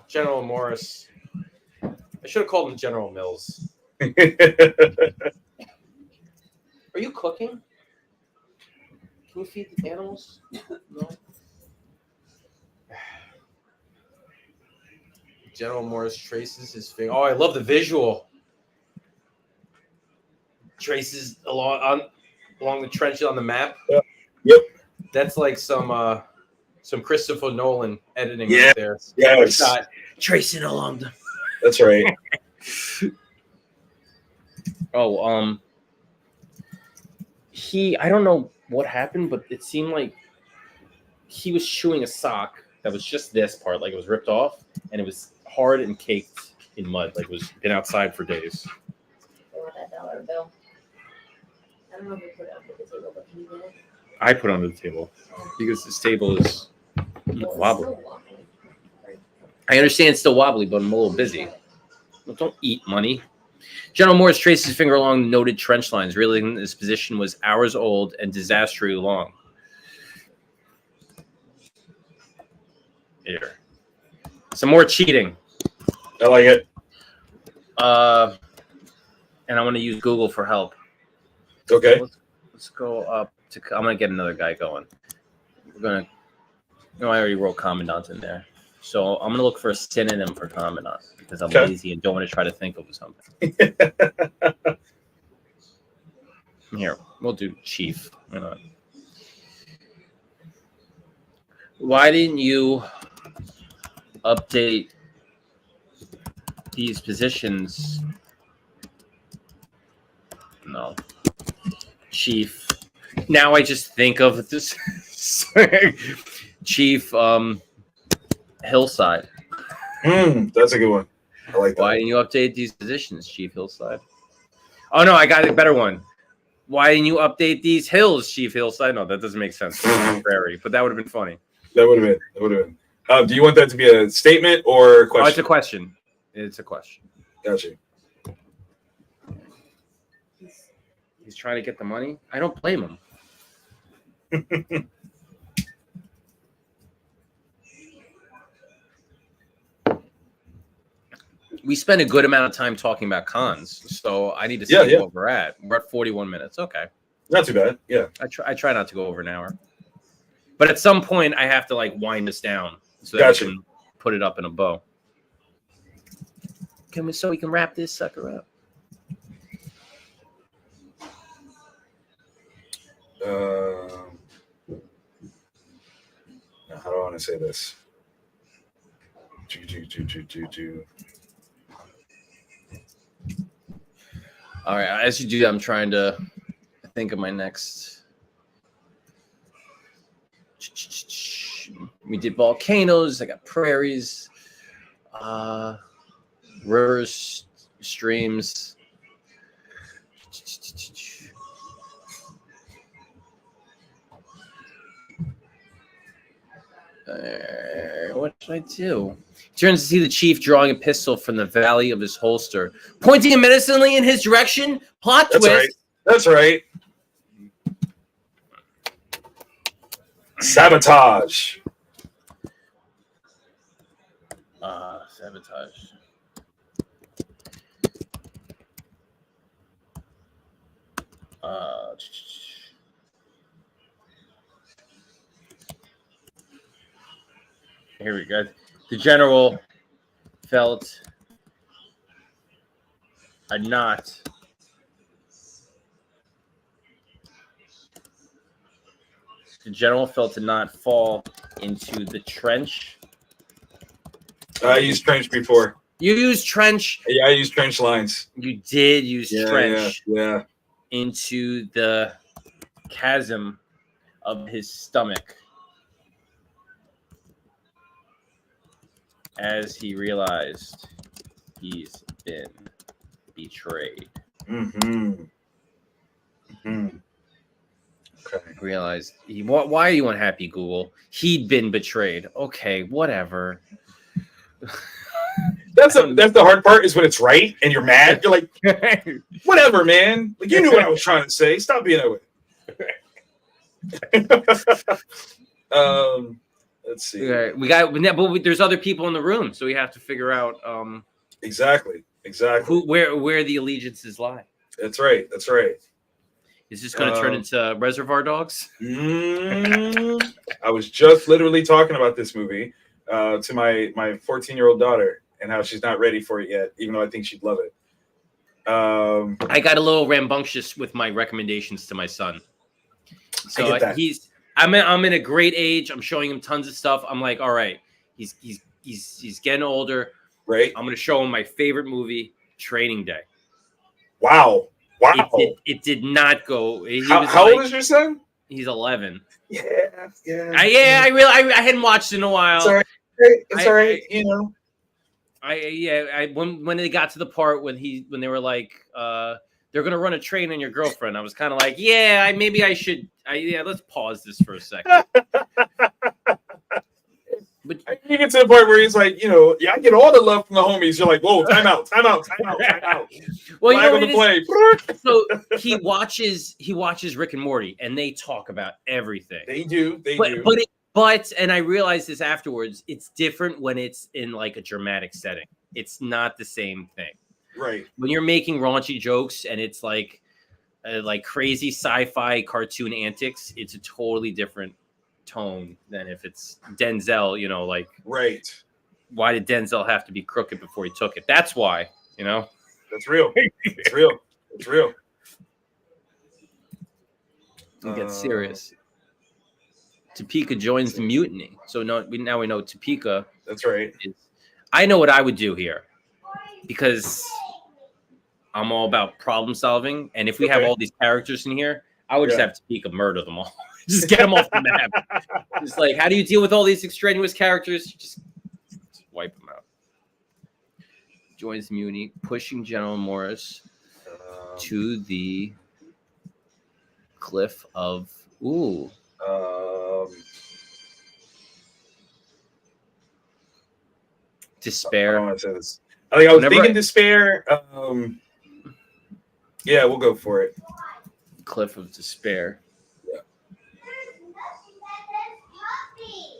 General Morris. I should have called him General Mills. Are you cooking? Can we feed the animals? No. General Morris traces his finger. Oh, I love the visual. Traces along the trench on the map. Yep. That's like some Christopher Nolan editing Yeah. right there. Yeah. Shot tracing along the. That's right. I don't know what happened, but it seemed like he was chewing a sock that was just this part, like it was ripped off, and it was hard and caked in mud, like it was been outside for days. They want that dollar bill. I don't know if we put it under the table, but can you get it? I put it under the table because this table is Well, wobbly. it's still wobbly. I understand it's still wobbly, but I'm a little busy. Well, don't eat money. General Morris traced his finger along noted trench lines, realizing this position was hours old and disastrously long. Here. Some more cheating. I like it. And I want to use Google for help. Okay. Let's go up to. I'm gonna get another guy going. We're gonna. I already wrote commandant in there, so I'm gonna look for a synonym for commandant because I'm lazy and don't want to try to think of something. Here, we'll do chief. Why didn't you update these positions? No. Chief. Now I just think of this Chief Hillside. That's a good one. I like that. Why didn't you update these positions, Chief Hillside? Oh no, I got a better one. Why didn't you update these hills, Chief Hillside? No, that doesn't make sense. Prairie, but that would have been funny. That would have been. Do you want that to be a statement or a question? Oh, it's a question. It's a question. Gotcha. He's trying to get the money. I don't blame him. We spent a good amount of time talking about cons, so I need to see what we're at. We're at 41 minutes. Okay. Not too bad. Yeah. I try not to go over an hour. But at some point, I have to like wind this down so that we can put it up in a bow. So we can wrap this sucker up. How do I want to say this? All right. As you do, I'm trying to think of my next. We did volcanoes. I got prairies, rivers, streams. What should I do? He turns to see the chief drawing a pistol from the valley of his holster, pointing it menacingly in his direction. Plot twist. Right. That's right. Sabotage. Sabotage. Here we go. The general felt a knot. The general felt to not fall into the trench. I used trench before. You used trench. Yeah, I used trench lines. You did use trench. Yeah. Into the chasm of his stomach as he realized he's been betrayed. Okay. Realized why are you unhappy, Google? He'd been betrayed. Okay, whatever. That's the hard part is when it's right and you're mad. You're like, whatever, man. Like you knew what I was trying to say. Stop being that way. Let's see. Okay, but there's other people in the room, so we have to figure out exactly where the allegiances lie. That's right. Is this going to turn into Reservoir Dogs? I was just literally talking about this movie to my 14-year-old daughter and how she's not ready for it yet, even though I think she'd love it. I got a little rambunctious with my recommendations to my son. So I'm in a great age. I'm showing him tons of stuff. I'm like, all right, he's getting older. Right. I'm going to show him my favorite movie, Training Day. Wow. It did not go. How old is your son? He's 11. Yeah. I hadn't watched in a while. It's all right. It's all right. When they got to the part when they were like, they're gonna run a train on your girlfriend, I was kind of like, maybe I should. Let's pause this for a second. But you get to the point where he's like, I get all the love from the homies. You're like, whoa, time out. Well, Flag on the play. So he watches Rick and Morty, and they talk about everything. They do. But and I realized this afterwards. It's different when it's in like a dramatic setting. It's not the same thing. Right. When you're making raunchy jokes and it's like crazy sci-fi cartoon antics, it's a totally different tone than if it's Denzel, right. Why did Denzel have to be crooked before he took it? That's why, That's real. It's real. It gets serious. Topeka joins the mutiny. So now we know Topeka. That's right. I know what I would do here because I'm all about problem solving. And if we have all these characters in here, I would just have Topeka murder them all. Just get them off the map. Just like, how do you deal with all these extraneous characters? Just wipe them out. Joins the mutiny, pushing General Morris to the cliff of despair. I don't want to say this. I was thinking despair. Yeah, we'll go for it. Cliff of despair. Yeah.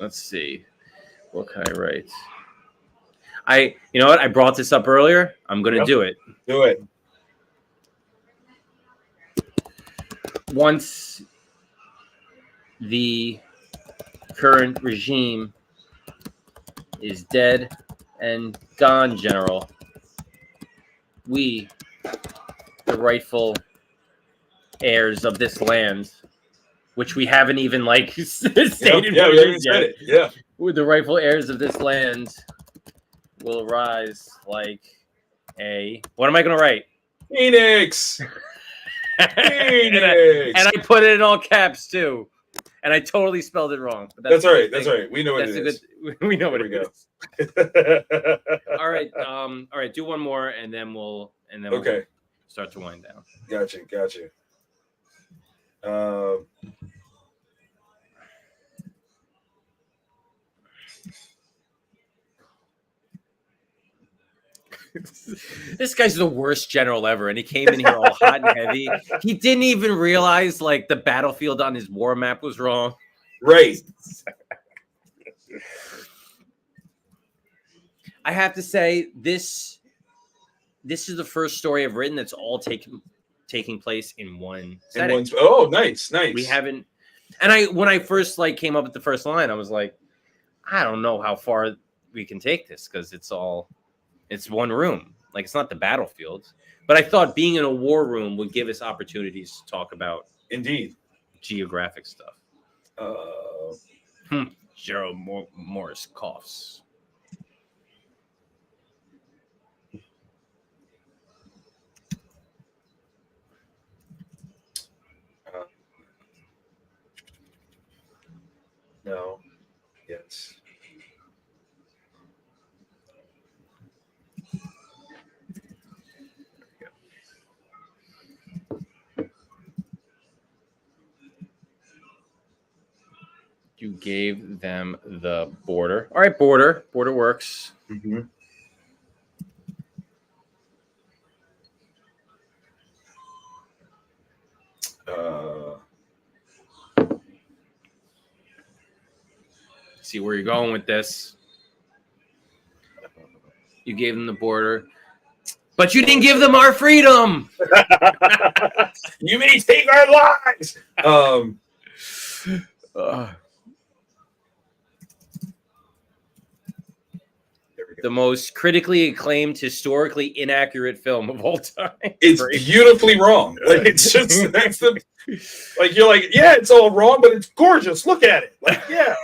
Let's see. What can I write? You know what? I brought this up earlier. I'm going to do it. Do it. Once the current regime is dead and gone, General, we, the rightful heirs of this land, which we haven't even stated what it is yet. Yeah. With the rightful heirs of this land will arise like a. What am I going to write? Phoenix. And I put it in all caps too, and I totally spelled it wrong. But that's all right. That's all right. We know what it is. We know what it is. All right. All right. Do one more, and then we'll start to wind down. Gotcha. This guy's the worst general ever, and he came in here all hot and heavy. He didn't even realize the battlefield on his war map was wrong. Right. I have to say this is the first story I've written that's all taking place in one setting. Oh, nice. We haven't, and when I first came up with the first line, I was like, I don't know how far we can take this because it's one room. It's not the battlefield. But I thought being in a war room would give us opportunities to talk about geographic stuff. Gerald Morris coughs. No. Yes. You gave them the border. All right, border. Border works. Mm-hmm. See where you're going with this. You gave them the border, but you didn't give them our freedom. You may take our lives. The most critically acclaimed, historically inaccurate film of all time. It's beautifully wrong. It's just that's the you're like, yeah, it's all wrong, but it's gorgeous. Look at it. Yeah.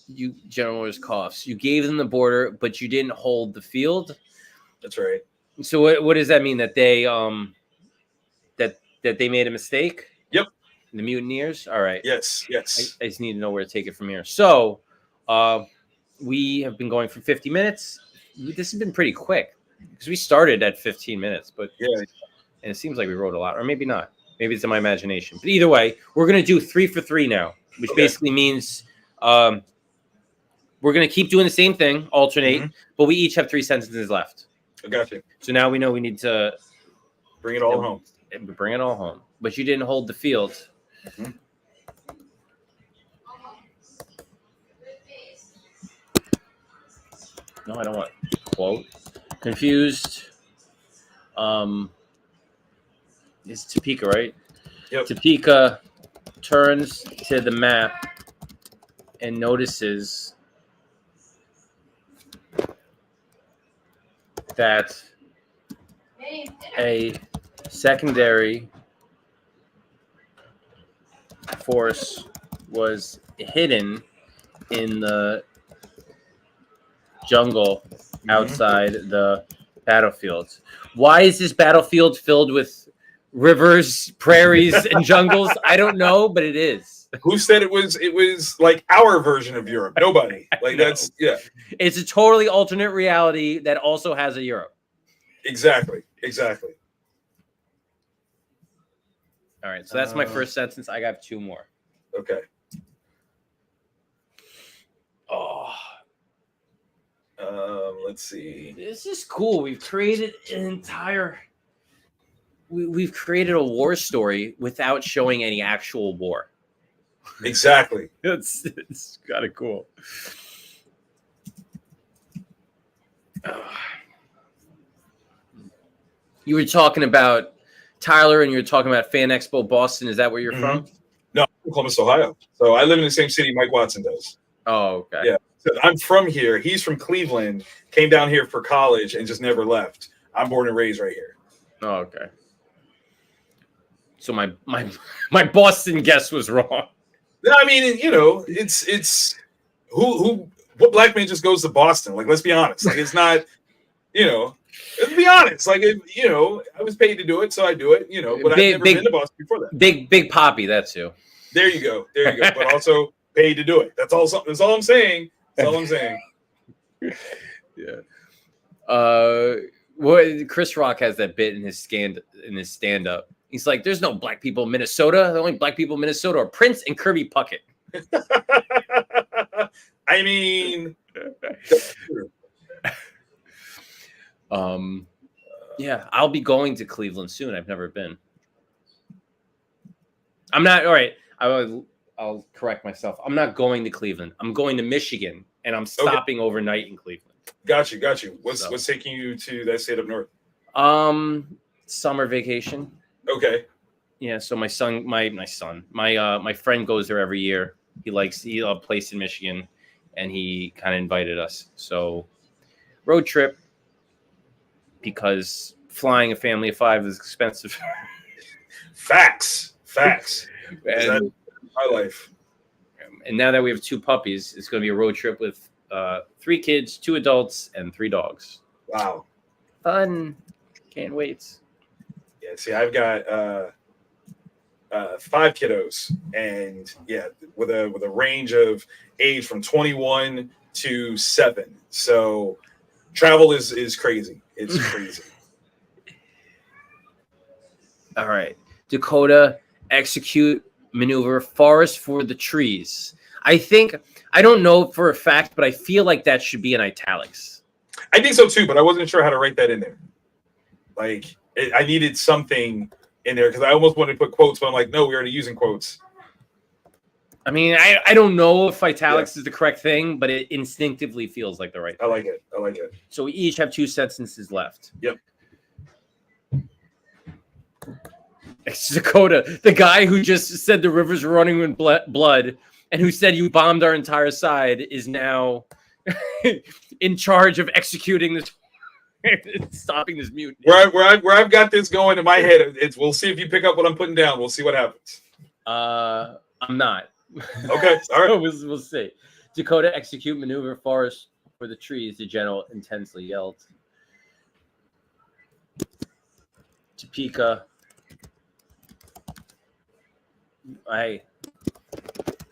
You General Morris coughs. You gave them the border, but you didn't hold the field. That's right. So what does that mean? That they that they made a mistake? Yep. The mutineers? All right. Yes. I Yes. just need to know where to take it from here. So, we have been going for 50 minutes. This has been pretty quick because we started at 15 minutes, but Yeah. and it seems like we wrote a lot, or maybe not. Maybe it's in my imagination. But either way, we're going to do 3 for 3 now, which Okay. basically means we're going to keep doing the same thing, alternate, but we each have 3 sentences left. I got you. So now we know we need to Bring it all home. bring it all home. But you didn't hold the field. Mhm. No, I don't want quote. Confused. It's Topeka, right? Yep. Topeka turns to the map and notices that a secondary force was hidden in the jungle outside the battlefield. Why is this battlefield filled with rivers, prairies, and jungles? I don't know, but it is. Who said it was? It was like our version of Europe. Nobody. Like No. that's yeah. It's a totally alternate reality that also has a Europe. Exactly. Exactly. All right, so that's my first sentence. I got 2 more. Okay. Oh, Let's see. this is cool. We've created an entire. We've created a war story without showing any actual war. Exactly. It's kind of cool. You were talking about Tyler, and you were talking about Fan Expo Boston. Is that where you're from? No, I'm from Columbus, Ohio. So I live in the same city Mike Watson does. Oh, okay. Yeah. So I'm from here. He's from Cleveland. Came down here for college and just never left. I'm born and raised right here. Oh, okay. So my Boston guess was wrong. No, I mean, you know, it's what black man just goes to Boston? Like, let's be honest. Like, it's not, you know, let's be honest. Like, you know, I was paid to do it, so I do it. You know, but I've never been to Boston before that. Big Poppy, that's who. There you go. There you go. But also paid to do it. That's all. That's all I'm saying. That's all I'm saying. Yeah. What Chris Rock has that bit in his stand up. He's like, "There's no black people in Minnesota. The only black people in Minnesota are Prince and Kirby Puckett." I mean, yeah, I'll be going to Cleveland soon. I've never been. I'm not all right. I'll correct myself. I'm not going to Cleveland. I'm going to Michigan, and I'm stopping overnight in Cleveland. Got you. What's taking you to that state up north? Summer vacation. Okay. Yeah, so my friend goes there every year. He likes a place in Michigan, and he kind of invited us. So road trip, because flying a family of 5 is expensive. Facts. And, my life. And now that we have 2 puppies, it's going to be a road trip with 3 kids, 2 adults, and 3 dogs. Wow. Fun. Can't wait. Yeah, see, I've got 5 kiddos, and yeah, with a range of age from 21 to 7. So travel is crazy. It's crazy. All right. Dakota, execute maneuver forest for the trees. I don't know for a fact, but I feel like that should be in italics. I think so too, but I wasn't sure how to write that in there. Like, I needed something in there because I almost wanted to put quotes, but I'm like, no, we're already using quotes. I mean, I don't know if italics is the correct thing, but it instinctively feels like the right thing. I like it. So we each have 2 sentences left. Yep. It's Dakota, the guy who just said the rivers were running with blood and who said you bombed our entire side is now in charge of executing this, stopping this mutiny. Where I've got this going in my head, it's we'll see if you pick up what I'm putting down. We'll see what happens. I'm not. Okay, all right. We'll see. Dakota, execute maneuver forest for the trees, the general intensely yelled. Topeka,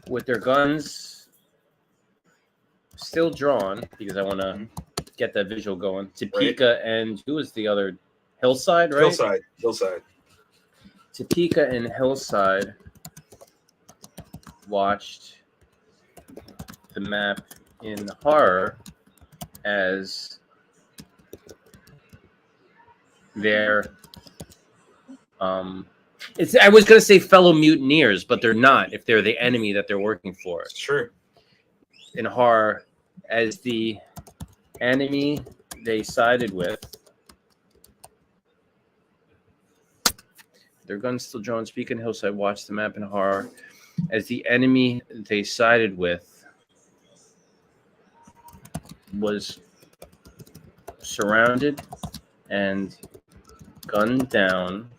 with their guns still drawn, because I want to get that visual going. Topeka and who was the other? Hillside, right? Hillside. Topeka and Hillside watched the map in horror as their I was gonna say fellow mutineers, but they're not if they're the enemy that they're working for. It's true. In horror as the enemy they sided with. Their guns still drawn. Speaking Hillside watched the map in horror as the enemy they sided with was surrounded and gunned down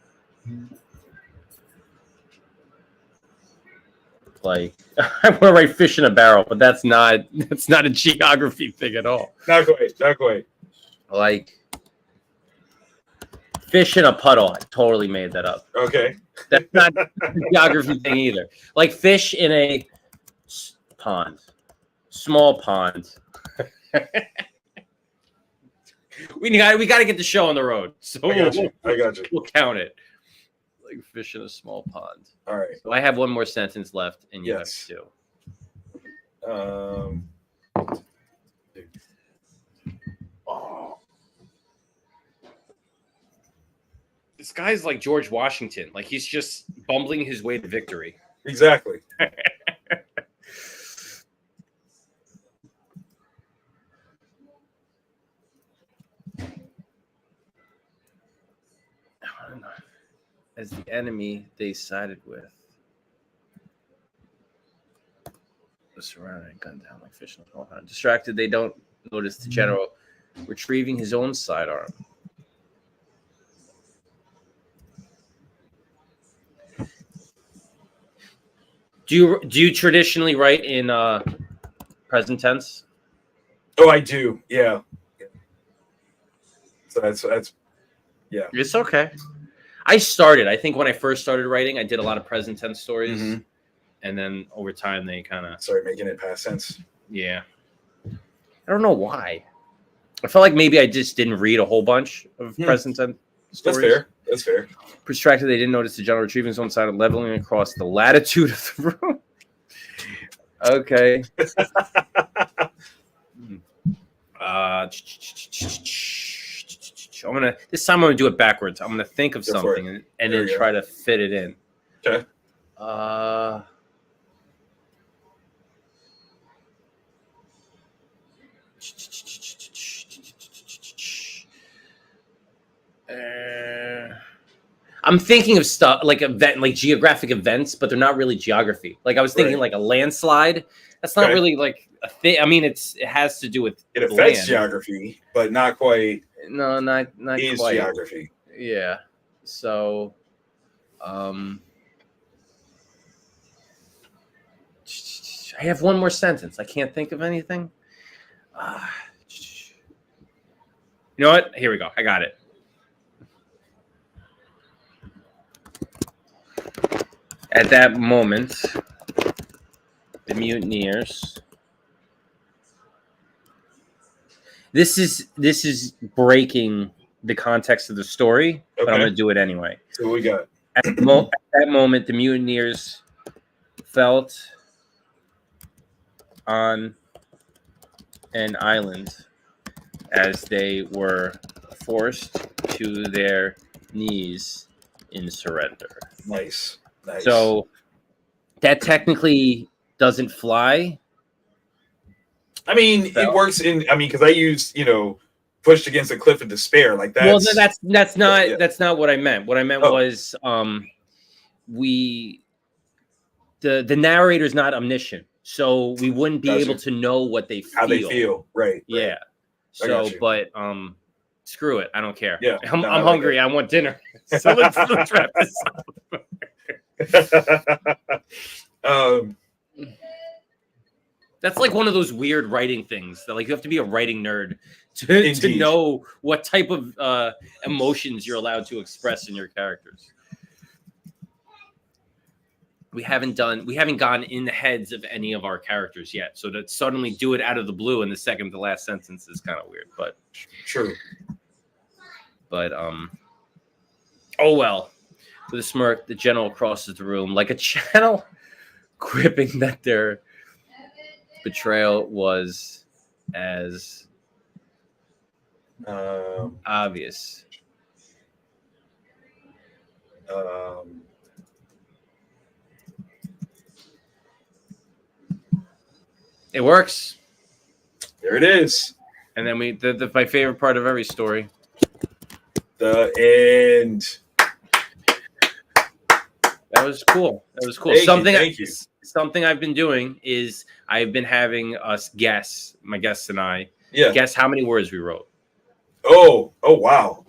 like I want to write fish in a barrel, but that's not a geography thing at all. Not quite. Like fish in a puddle. I totally made that up. Okay. That's not a geography thing either. Like fish in a pond, small pond. we got to get the show on the road. So I got you. We'll count it. Like fish in a small pond. All right. So I have one more sentence left, and you Yes. have two. This guy's like George Washington. Like he's just bumbling his way to victory. Exactly. As the enemy they sided with was surrounded and gunned down like fish in a small pond. Distracted, they don't notice the general retrieving his own sidearm. Do you traditionally write in present tense? Oh, I do. Yeah. So that's yeah. It's okay. I think when I first started writing, I did a lot of present tense stories, and then over time they kind of started making it past tense. Yeah, I don't know why. I felt like maybe I just didn't read a whole bunch of present tense stories. That's fair. Distracted, they didn't notice the general retrieving his own side and leveling across the latitude of the room. Okay. This time I'm gonna do it backwards. I'm gonna think of something and then try to fit it in. Okay. I'm thinking of stuff like geographic events, but they're not really geography. Like I was thinking like a landslide. That's not really like a thing. I mean, it has to do with it affects geography, but not quite. No, not is quite. Geography. Yeah. So, I have one more sentence. I can't think of anything. You know what? Here we go. I got it. At that moment, the mutineers. This is breaking the context of the story, but I'm going to do it anyway. So what we got? At that moment, the mutineers felt on an island as they were forced to their knees in surrender. Nice. So that technically doesn't fly. I mean, it works because I used, pushed against a cliff of despair like that. Well, that's not what I meant. What I meant was the narrator's not omniscient, so we wouldn't be able to know what they feel. How they feel, right? Yeah. So, but screw it. I don't care. Yeah, I'm hungry. I want dinner. So let's wrap this up. That's like one of those weird writing things that like you have to be a writing nerd to know what type of emotions you're allowed to express in your characters. we haven't gone in the heads of any of our characters yet. So to suddenly do it out of the blue in the second to last sentence is kind of weird. But true. But oh well. With a smirk, the general crosses the room like a channel, quipping that their betrayal was as obvious. It works. There it is. And then my favorite part of every story. The end. That was cool. Thank you. Something I've been doing is I've been having us guess, my guests and I, Yeah. guess how many words we wrote. Oh wow.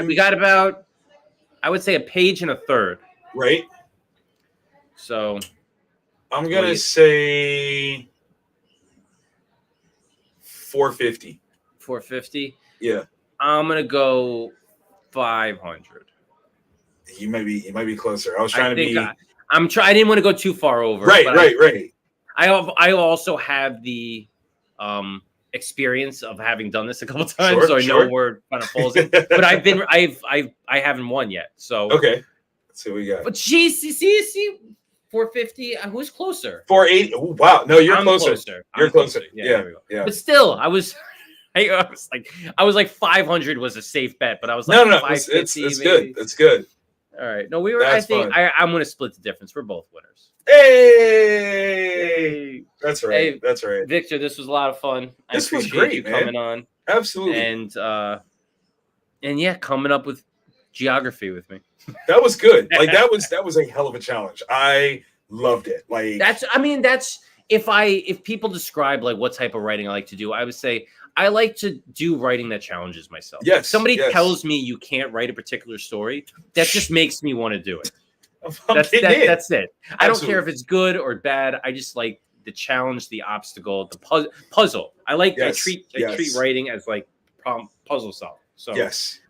We got about, I would say, a page and a third. Right. So I'm gonna say 450. 450. Yeah. I'm gonna go 500. You might be closer. I was trying to be. I didn't want to go too far over. Right. I also have the experience of having done this a couple times, so I know where it kind of falls in. But I haven't won yet. So okay. Let's see what we got. But geez, see, 450. Who's closer? 480. Oh, wow. No, you're I'm closer. You're closer. Yeah. But still, I was like 500 was a safe bet, but I was like, no. It's good. It's good. All right. No, we were. I think I'm going to split the difference. We're both winners. Hey, that's right. Hey, that's right. Victor, this was a lot of fun. This was appreciate great, you man. coming on. Absolutely. And yeah, coming up with geography with me. That was good. Like that was a hell of a challenge. I loved it. Like that's if people describe like what type of writing I like to do, I would say I like to do writing that challenges myself. Yes. If somebody tells me you can't write a particular story, that just makes me want to do it. That's it. Absolutely. I don't care if it's good or bad. I just like the challenge, the obstacle, the puzzle. I like I treat writing as like puzzle solving. So yes.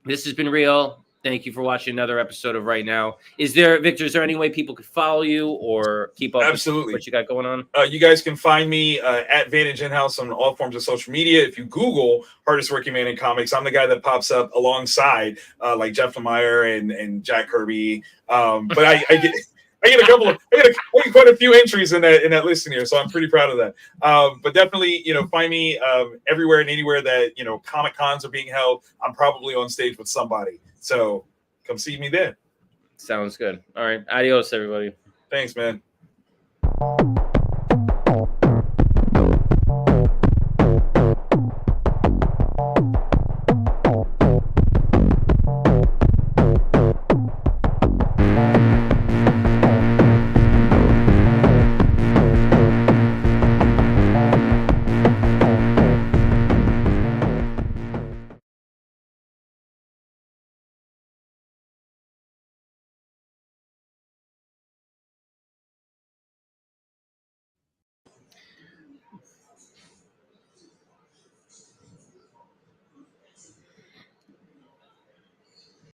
This has been real. Thank you for watching another episode of Right Now. Victor, is there any way people could follow you or keep up with what you got going on? You guys can find me at Vantage In-House on all forms of social media. If you Google Hardest Working Man in Comics, I'm the guy that pops up alongside like Jeff Lemire and Jack Kirby. But I get quite a few entries in that list in here, so I'm pretty proud of that. But definitely, find me everywhere and anywhere that Comic Cons are being held. I'm probably on stage with somebody, so come see me then. Sounds good. All right, adios, everybody. Thanks, man.